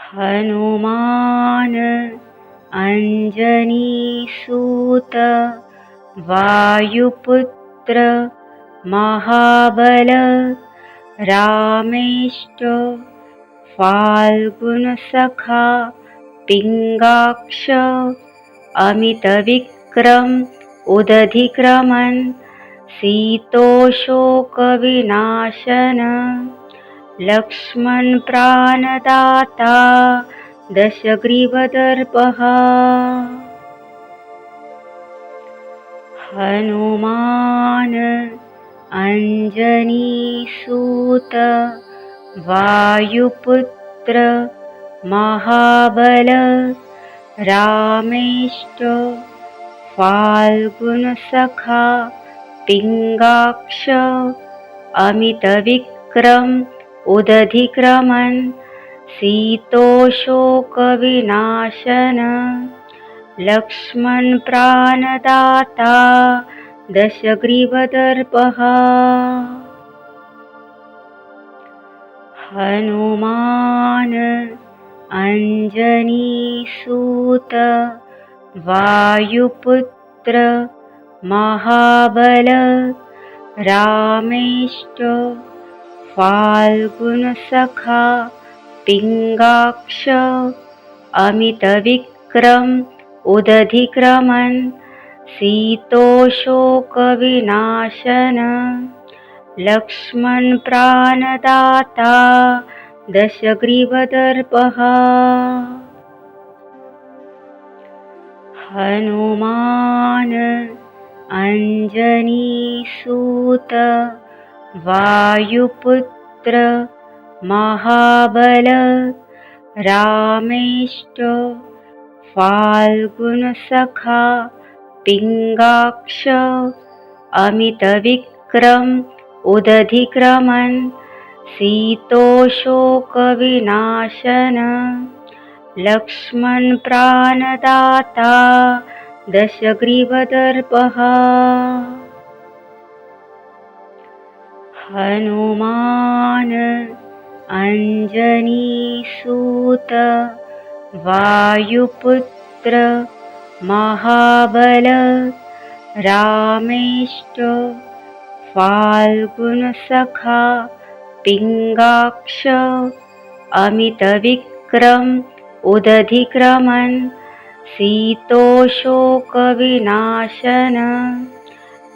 Hanuman अंजनीसूत वायुपुत्र Mahabal रामेष्ट फाल्गुनसखा Pingaksh अमितविक्रम उदधिक्रमन् शीतोषोकविनाशन Lakshman प्राणदाता दशग्रीवदर्पः। Hanuman अंजनीसूत वायुपुत्र Mahabal रामेष्ट फाल्गुनसखा Pingaksh अमितविक्रम उदधिक्रमन् शीतोषोकविनाशन Lakshman प्राणदाता दशग्रीवदर्पः। Hanuman अंजनीसूत वायुपुत्र Mahabal रामेष्ट फाल्गुनसखा Pingaksh अमितविक्रम उदधिक्रमन् शीतोषोकविनाशन Lakshman प्राणदाता दशग्रीवदर्पः। Hanuman अंजनीसूत वायुपुत्र Mahabal रामेष्ट फाल्गुनसखा Pingaksh अमितविक्रम उदधिक्रमन् शीतोषोकविनाशन Lakshman प्राणदाता दशग्रीवदर्पः। Hanuman अंजनीसूत वायुपुत्र Mahabal रामेष्ट फाल्गुनसखा Pingaksh अमितविक्रम उदधिक्रमन् शीतोषोकविनाशन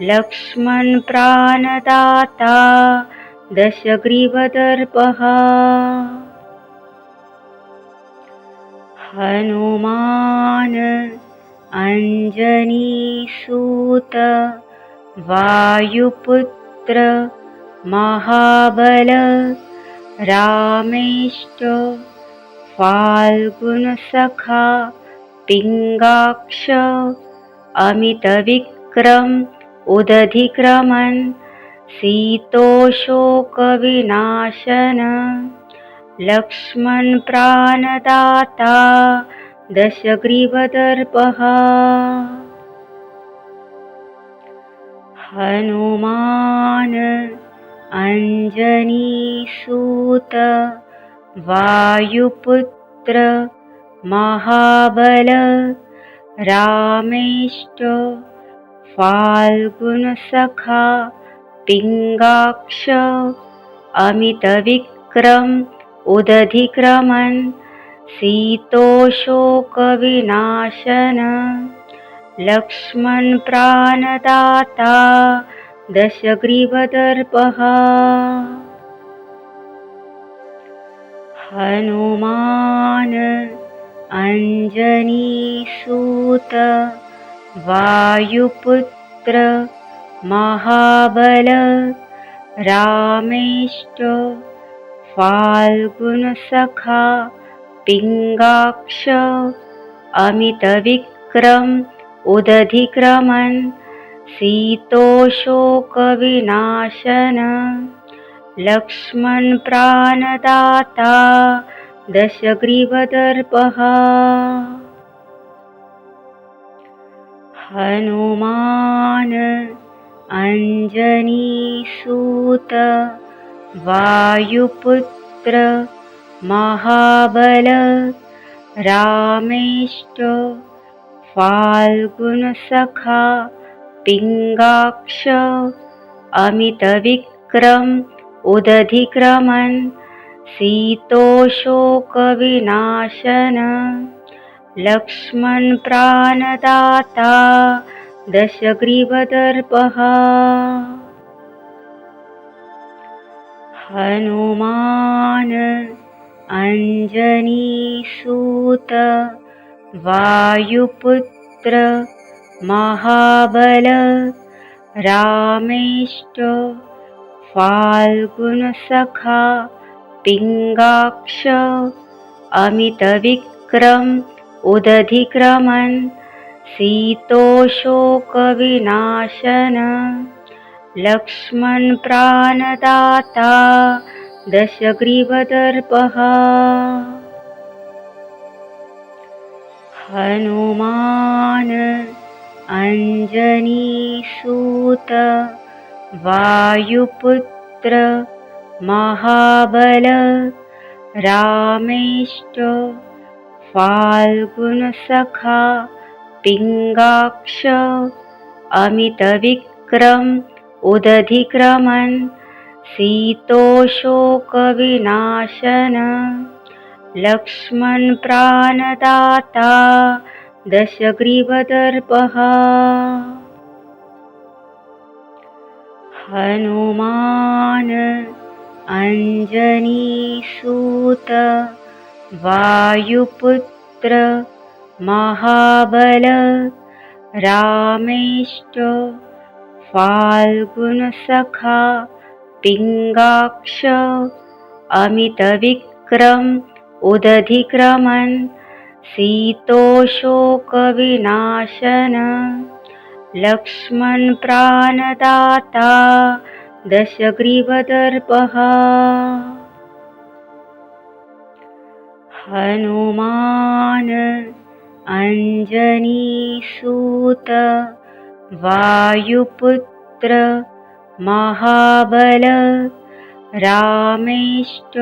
Lakshman प्राणदाता दशग्रीवदर्पः। Hanuman अंजनीसूत वायुपुत्र Mahabal रामेष्ट फाल्गुनसखा Pingaksh अमितविक्रम उदधिक्रमन् शीतोषोकविनाशन Lakshman प्राणदाता दशग्रीवदर्पः। Hanuman अंजनीसूत वायुपुत्र Mahabal रामेष्ट फाल्गुनसखा Pingaksh अमितविक्रम उदधिक्रमन् शीतोषोकविनाशन Lakshman प्राणदाता दशग्रीवदर्पः। Hanuman अंजनीसूत वायुपुत्र Mahabal रामेष्ट फाल्गुनसखा Pingaksh अमितविक्रम उदधिक्रमन् शीतोषोकविनाशन Lakshman प्राणदाता दशग्रीवदर्पः। Hanuman अंजनीसूत वायुपुत्र Mahabal रामेष्ट फाल्गुनसखा पिङ्गाक्ष अमितविक्रम उदधिक्रमन् शीतोशोकविनाशन Lakshman प्राणदाता दशग्रीवदर्पः Hanuman अंजनीसूत वायुपुत्र Mahabal रामेष्ट फाल्गुनसखा पिङ्गाक्ष अमितविक्रम उदधिक्रमन् शीतोशोकविनाशन Lakshman प्राणदाता दशग्रीवदर्पः Hanuman अंजनीसूत वायुपुत्र Mahabal रामेष्ट फाल्गुनसखा पिङ्गाक्ष अमितविक्रम उदधिक्रमन् शीतोशोकविनाशन Lakshman प्राणदाता दशग्रीवदर्पः Hanuman अंजनीसूत वायुपुत्र Mahabal रामेष्ट फाल्गुनसखा पिङ्गाक्ष अमितविक्रम उदधिक्रमन् शीतोशोकविनाशन Lakshman प्राणदाता दशग्रीवदर्पः Hanuman अंजनीसूत वायुपुत्र Mahabal रामेष्ट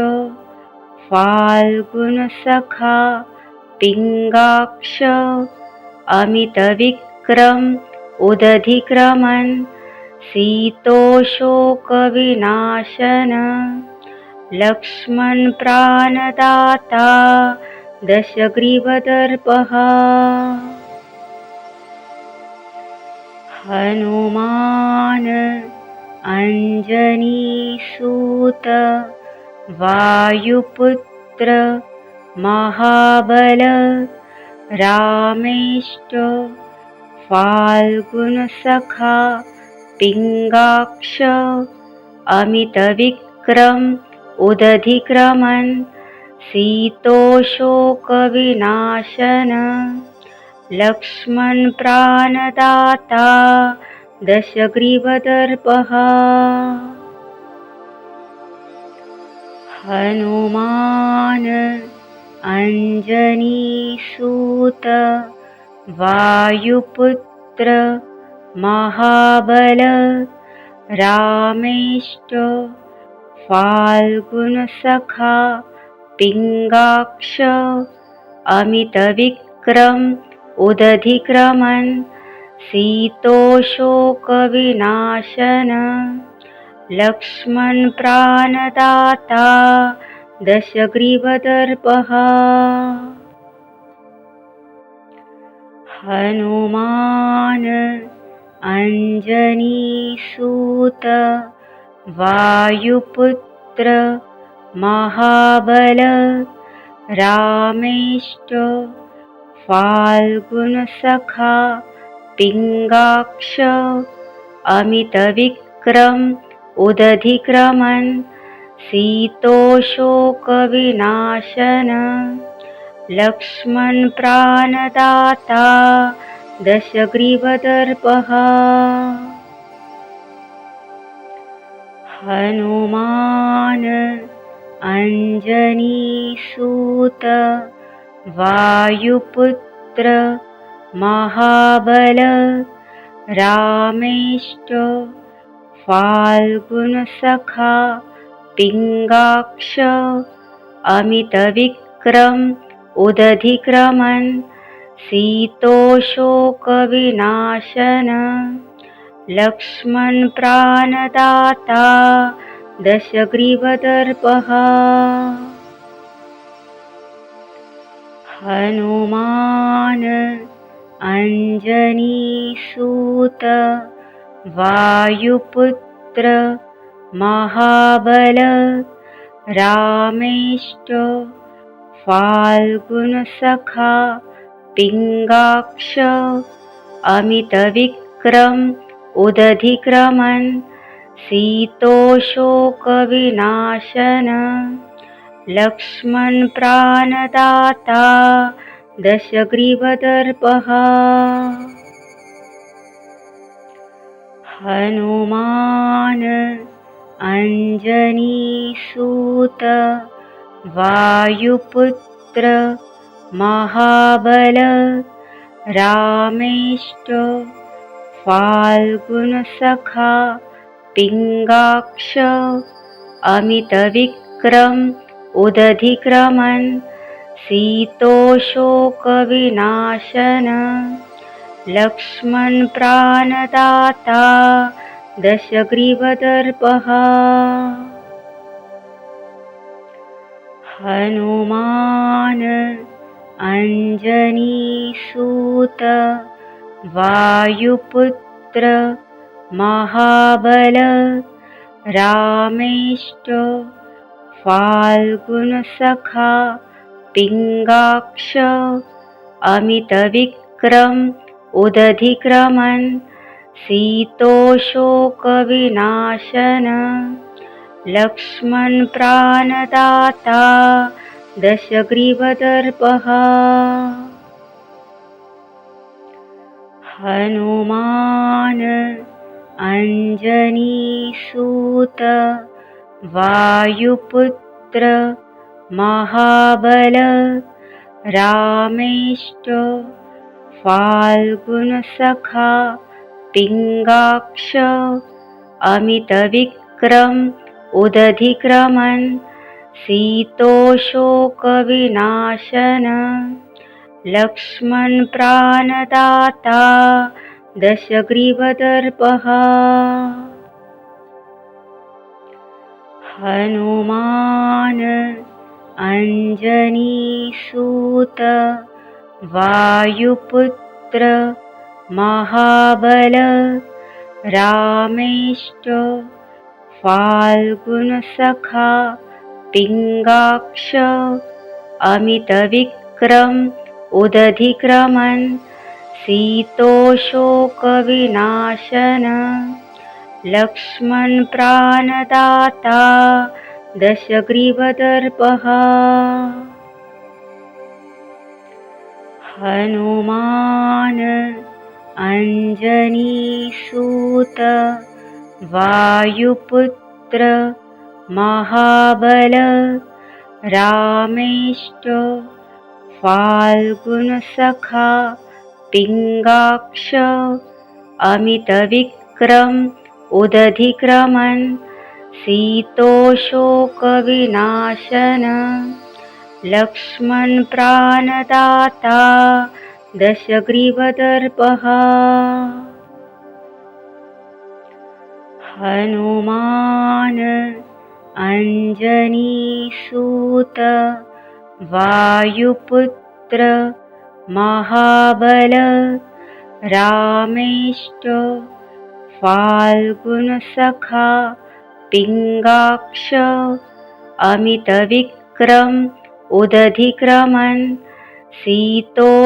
फाल्गुनसखा पिङ्गाक्ष अमितविक्रम उदधिक्रमन् शीतोशोकविनाशन Lakshman प्राणदाता दशग्रीवदर्पः Hanuman अंजनीसूत वायुपुत्र Mahabal रामेष्ट फाल्गुनसखा पिङ्गाक्ष अमितविक्रम उदधिक्रमन् शीतोशोकविनाशन Lakshman प्राणदाता दशग्रीवदर्पः Hanuman अंजनीसूत वायुपुत्र Mahabal रामेष्ट फाल्गुनसखा पिङ्गाक्ष अमितविक्रम उदधिक्रमन् शीतोशोकविनाशन Lakshman प्राणदाता दशग्रीवदर्पः Hanuman अंजनीसूत वायुपुत्र Mahabal रामेष्ट फाल्गुनसखा पिङ्गाक्ष अमितविक्रम उदधिक्रमन् शीतोशोकविनाशन Lakshman प्राणदाता दशग्रीवदर्पः Hanuman अंजनीसूत वायुपुत्र Mahabal रामेष्ट फाल्गुनसखा पिङ्गाक्ष अमितविक्रम उदधिक्रमन् शीतोशोकविनाशन Lakshman प्राणदाता दशग्रीवदर्पः Hanuman अंजनीसूत वायुपुत्र Mahabal रामेष्ट फाल्गुनसखा पिङ्गाक्ष अमितविक्रम उदधिक्रमन् शीतोशोकविनाशन Lakshman प्राणदाता दशग्रीवदर्पः Hanuman अंजनीसूत वायुपुत्र Mahabal रामेष्ट फाल्गुनसखा पिङ्गाक्ष अमितविक्रम उदधिक्रमन् शीतोशोकविनाशन Lakshman प्राणदाता दशग्रीवदर्पः Hanuman अंजनीसूत वायुपुत्र Mahabal रामेष्ट फाल्गुनसखा पिङ्गाक्ष अमितविक्रम उदधिक्रमन् शीतोशोकविनाशन Lakshman प्राणदाता दशग्रीवदर्पः Hanuman अंजनीसूत वायुपुत्र Mahabal रामेष्ट फाल्गुनसखा पिङ्गाक्ष अमितविक्रम उदधिक्रमन् शीतोशोकविनाशन Lakshman प्राणदाता दशग्रीवदर्पः Hanuman अंजनीसूत वायुपुत्र Mahabal रामेष्ट फाल्गुनसखा पिङ्गाक्ष अमितविक्रम उदधिक्रमन् शीतोशोकविनाशन Lakshman प्राणदाता दशग्रीवदर्पः Hanuman अंजनीसूत वायुपुत्र Mahabal रामेष्ट फाल्गुनसखा पिङ्गाक्ष अमितविक्रम उदधिक्रमन् शीतोशोकविनाशन Lakshman प्राणदाता दशग्रीवदर्पः Hanuman अंजनीसूत वायुपुत्र Mahabal रामेष्ट फाल्गुनसखा पिङ्गाक्ष अमितविक्रम उदधिक्रमन् शीतोशोकविनाशन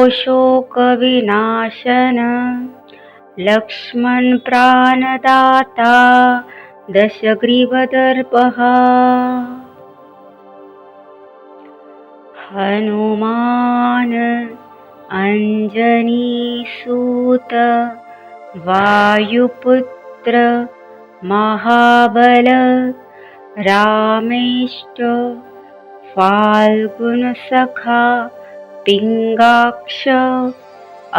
Lakshman प्राणदाता दशग्रीवदर्पः Hanuman अंजनीसूत वायुपुत्र Mahabal रामेष्ट फाल्गुनसखा पिङ्गाक्ष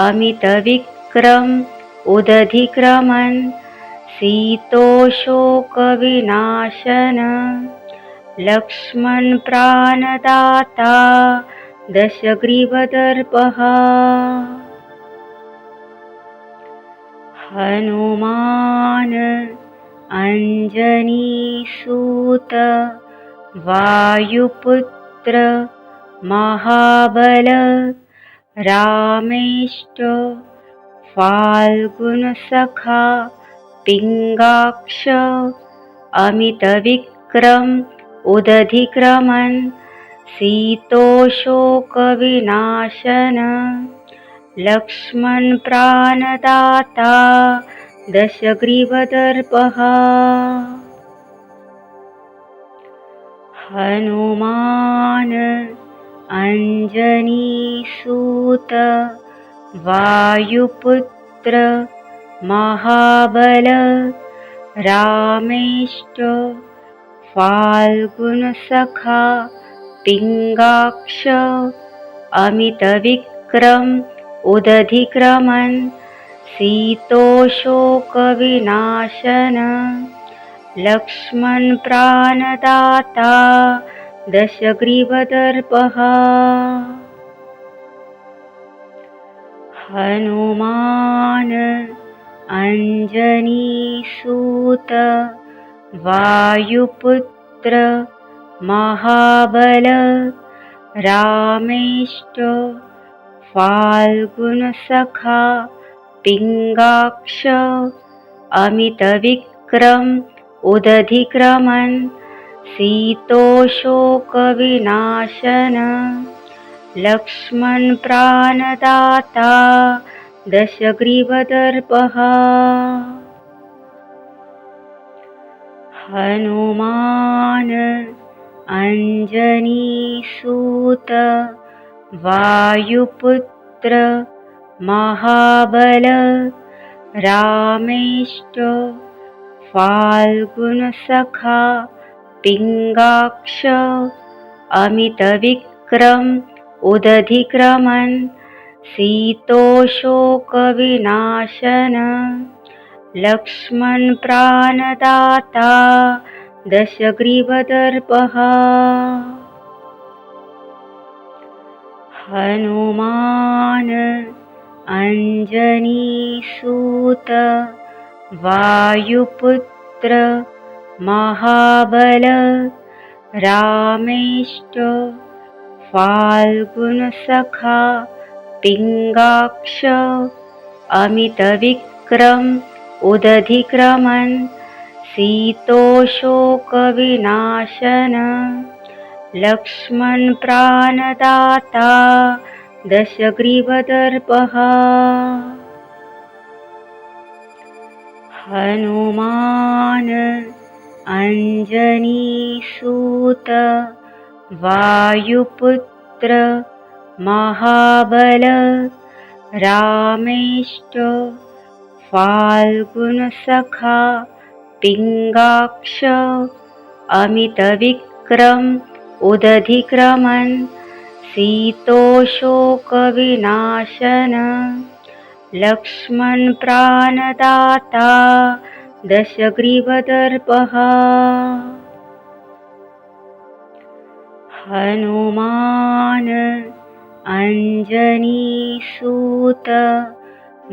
अमितविक्रम उदधिक्रमन् शीतोशोकविनाशन लक्ष्मणप्राणदाता दशग्रीवदर्पः Hanuman अञ्जनीसूत वायुपुत्र Mahabal रामेष्ट फाल्गुनसखा पिङ्गाक्ष अमितविक्रम उदधिक्रमन् शीतोशोकविनाशन लक्ष्मणप्राणदाता दशग्रीवदर्पः Hanuman अञ्जनीसूत वायुपुत्र Mahabal रामेष्ट फाल्गुनसखा पिङ्गाक्ष अमितविक्रम उदधिक्रमन् शीतोशोकविनाशन लक्ष्मणप्राणदाता दशग्रीवदर्पः Hanuman अञ्जनीसूत वायुपुत्र Mahabal रामेष्ट फाल्गुनसखा पिङ्गाक्ष अमितविक्रम उदधिक्रमन् शीतोशोकविनाशन लक्ष्मणप्राणदाता दशग्रीवदर्पः Hanuman अञ्जनीसूत वायुपुत्र Mahabal रामेष्ट फाल्गुनसखा पिङ्गाक्ष अमितविक्रम उदधिक्रमन् शीतोशोकविनाशन लक्ष्मणप्राणदाता दशग्रीवदर्पः Hanuman अञ्जनीसूत वायुपुत्र Mahabal रामेष्ट फाल्गुनसखा पिङ्गाक्ष अमितविक्रम उदधिक्रमन् शीतोशोकविनाशन लक्ष्मणप्राणदाता दशग्रीवदर्पः Hanuman अञ्जनीसूत वायुपुत्र Mahabal रामेष्ट फाल्गुनसखा पिङ्गाक्ष अमितविक्रम उदधिक्रमन् शीतोशोकविनाशन लक्ष्मणप्राणदाता दशग्रीवदर्पः Hanuman अञ्जनीसूत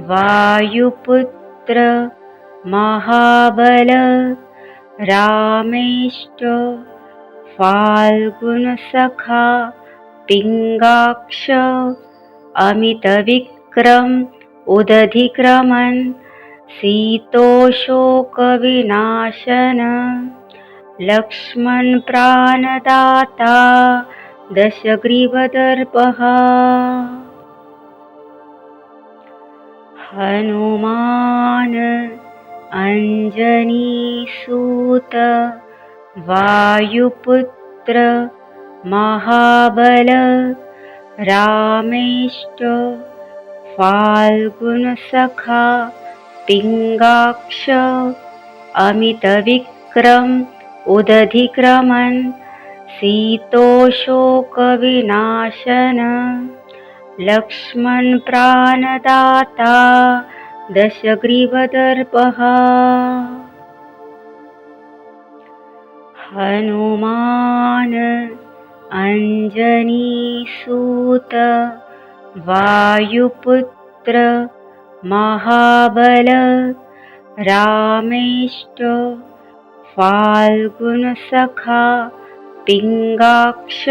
वायुपुत्र Mahabal रामेष्ट फाल्गुनसखा पिङ्गाक्ष अमितविक्रम उदधिक्रमन् शीतोशोकविनाशन लक्ष्मणप्राणदाता दशग्रीवदर्पः Hanuman अञ्जनीसूत वायुपुत्र Mahabal रामेष्ट फाल्गुनसखा पिङ्गाक्ष अमितविक्रम उदधिक्रमन् शीतोशोकविनाशन लक्ष्मणप्राणदाता दशग्रीवदर्पः Hanuman अंजनीसूत वायुपुत्र Mahabal रामेष्ट फाल्गुनसखा पिङ्गाक्ष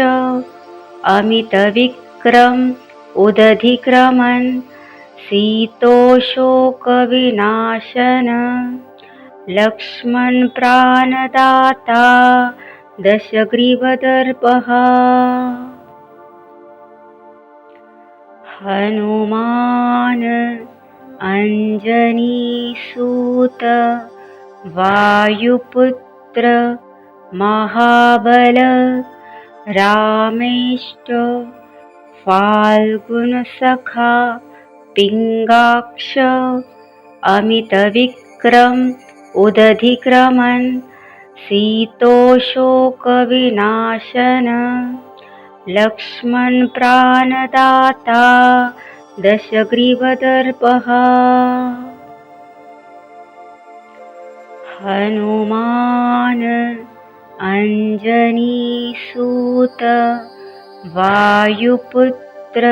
अमितविक्रम उदधिक्रमन् शीतोशोकविनाशन Lakshman प्राणदाता दशग्रीवदर्पः Hanuman अंजनीसूत वायुपुत्र Mahabal रामेष्ट फाल्गुनसखा पिङ्गाक्ष अमितविक्रम उदधिक्रमन् शीतोशोकविनाशन Lakshman प्राणदाता दशग्रीवदर्पः Hanuman अंजनीसूत वायुपुत्र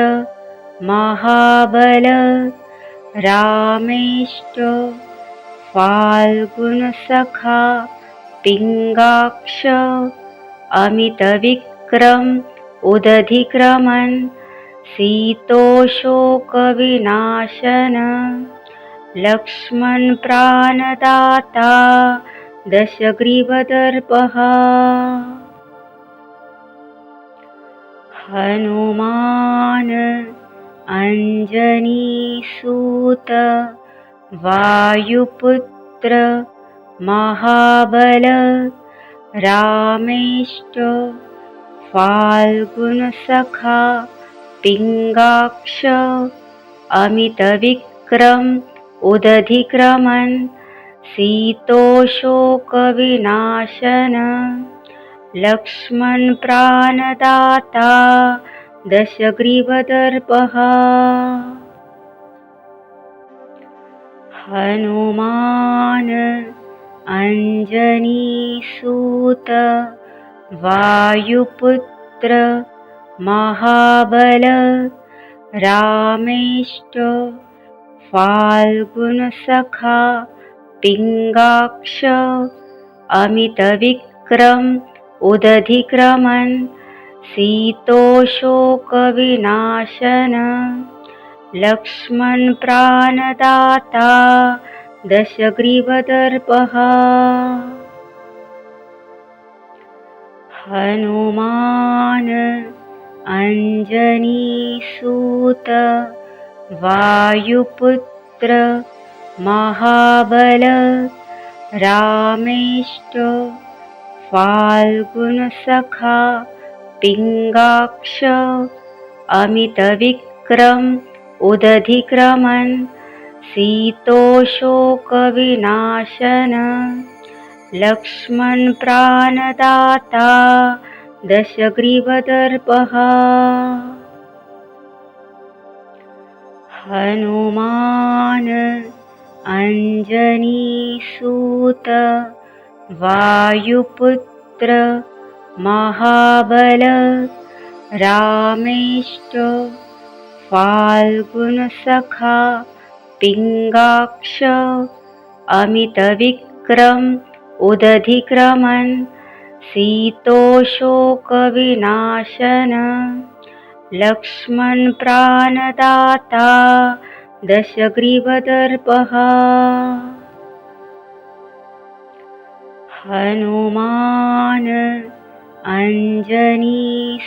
Mahabal रामेष्ट फाल्गुनसखा पिङ्गाक्ष अमितविक्रम उदधिक्रमन् शीतोशोकविनाशन Lakshman प्राणदाता दशग्रीवदर्पः Hanuman अंजनीसूत वायुपुत्र Mahabal रामेष्ट फाल्गुनसखा पिङ्गाक्ष अमितविक्रम उदधिक्रमन् शीतोशोकविनाशन Lakshman प्राणदाता दशग्रीवदर्पः Hanuman अंजनीसूत वायुपुत्र Mahabal रामेष्ट फाल्गुनसखा पिङ्गाक्ष अमितविक्रम उदधिक्रमन् शीतोशोकविनाशन Lakshman प्राणदाता दशग्रीवदर्पः Hanuman अंजनीसूत वायुपुत्र Mahabal रामेष्ट फाल्गुनसखा पिङ्गाक्ष अमितविक्रम उदधिक्रमन् शीतोशोकविनाशन Lakshman प्राणदाता दशग्रीवदर्पः Hanuman अंजनीसूत वायुपुत्र Mahabal रामेष्ट फाल्गुनसखा पिङ्गाक्ष अमितविक्रम उदधिक्रमन् शीतोशोकविनाशन Lakshman प्राणदाता दशग्रीवदर्पः Hanuman अंजनीसूत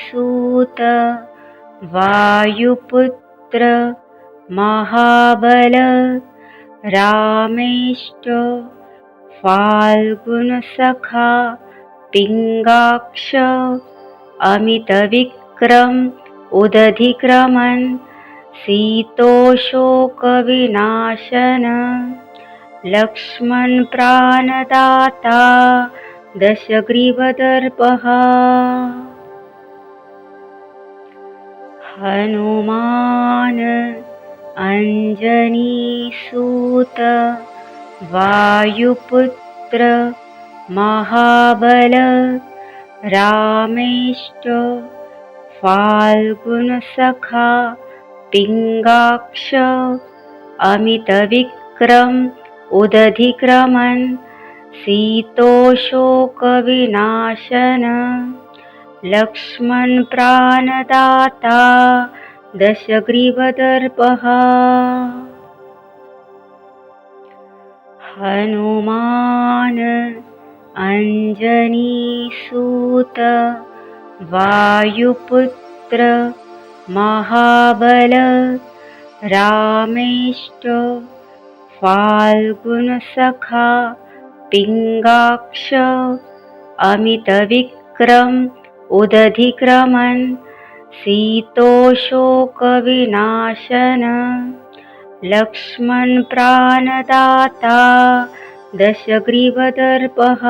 वायुपुत्र Mahabal रामेष्ट फाल्गुनसखा पिङ्गाक्ष अमितविक्रम उदधिक्रमन् शीतोशोकविनाशन Lakshman प्राणदाता दशग्रीवदर्पः Hanuman अंजनीसूत वायुपुत्र Mahabal रामेष्ट फाल्गुनसखा पिङ्गाक्ष अमितविक्रम उदधिक्रमन् शीतोशोकविनाशन Lakshman प्राणदाता दशग्रीवदर्पः Hanuman अंजनीसूत वायुपुत्र Mahabal रामेष्ट फाल्गुनसखा पिङ्गाक्ष अमितविक्रम उदधिक्रमन् शीतोशोकविनाशन Lakshman प्राणदाता दशग्रीवदर्पः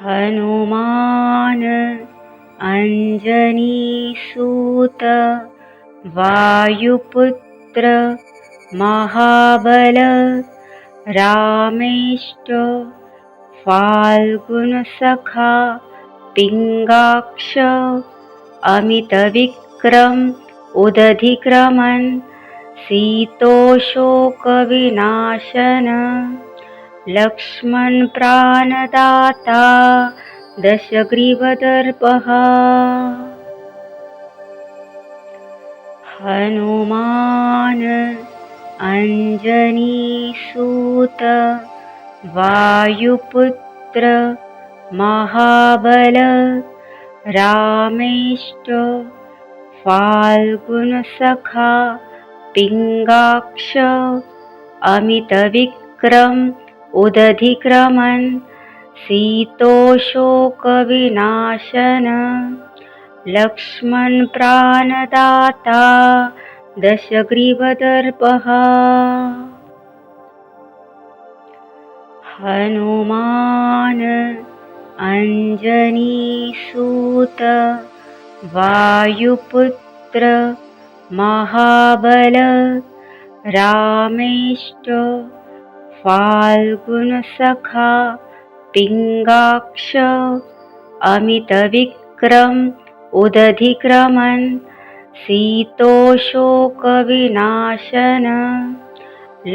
Hanuman अंजनीसूत वायुपुत्र Mahabal रामेष्ट फाल्गुनसखा पिङ्गाक्ष अमितविक्रम उदधिक्रमन् शीतोशोकविनाशन Lakshman प्राणदाता दशग्रीवदर्पः Hanuman अंजनीसूत वायुपुत्र Mahabal रामेष्ट फाल्गुनसखा पिङ्गाक्ष अमितविक्रम उदधिक्रमन् शीतोशोकविनाशन Lakshman प्राणदाता दशग्रीवदर्पः Hanuman अंजनीसूत वायुपुत्र Mahabal रामेष्ट फाल्गुनसखा पिङ्गाक्ष अमितविक्रम उदधिक्रमन् शीतोशोकविनाशन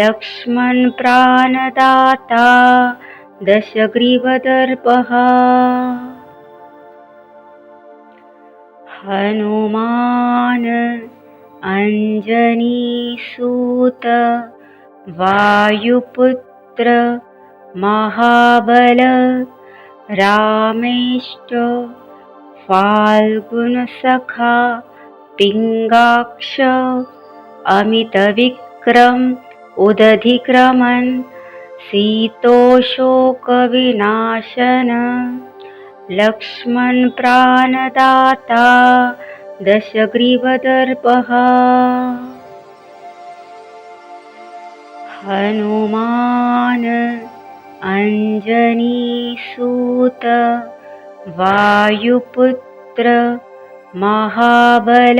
Lakshman प्राणदाता दशग्रीवदर्पः Hanuman अंजनीसूत वायुपुत्र Mahabal रामेष्ट फाल्गुनसखा पिङ्गाक्ष अमितविक्रम उदधिक्रमन् शीतोशोकविनाशन Lakshman प्राणदाता दशग्रीवदर्पः Hanuman अंजनीसूत वायुपुत्र Mahabal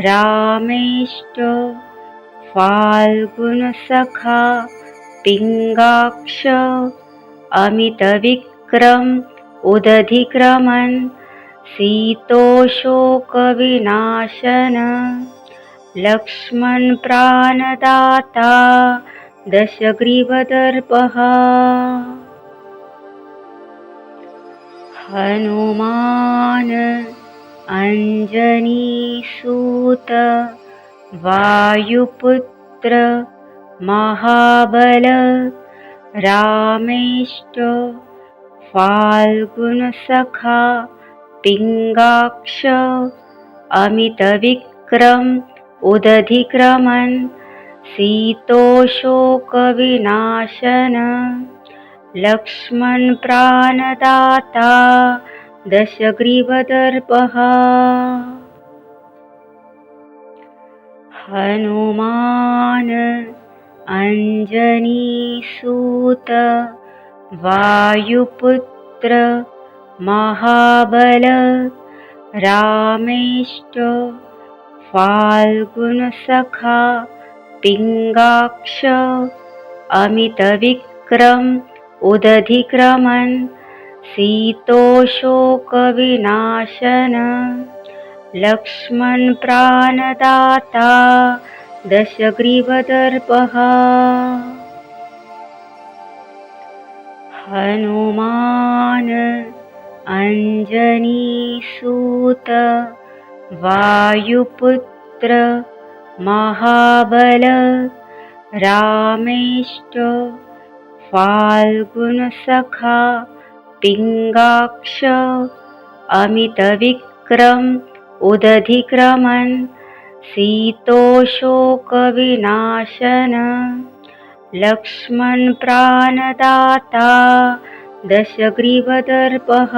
रामेष्ट फाल्गुनसखा पिङ्गाक्ष अमितविक्रम उदधिक्रमन् शीतोशोकविनाशन Lakshman प्राणदाता दशग्रीवदर्पः Hanuman अंजनीसूत वायुपुत्र Mahabal रामेष्ट फाल्गुनसखा पिङ्गाक्ष अमितविक्रम उदधिक्रमन् शीतोशोकविनाशन Lakshman प्राणदाता दशग्रीवदर्पः Hanuman अंजनीसूत वायुपुत्र Mahabal रामेष्ट फाल्गुनसखा पिङ्गाक्ष अमितविक्रम उदधिक्रमन् शीतोशोकविनाशन Lakshman प्राणदाता दशग्रीवदर्पः Hanuman अंजनीसूत वायुपुत्र Mahabal रामेष्ट फाल्गुनसखा पिङ्गाक्ष अमितविक्रम उदधिक्रमन् शीतोशोकविनाशन Lakshman प्राणदाता दशग्रीवदर्पः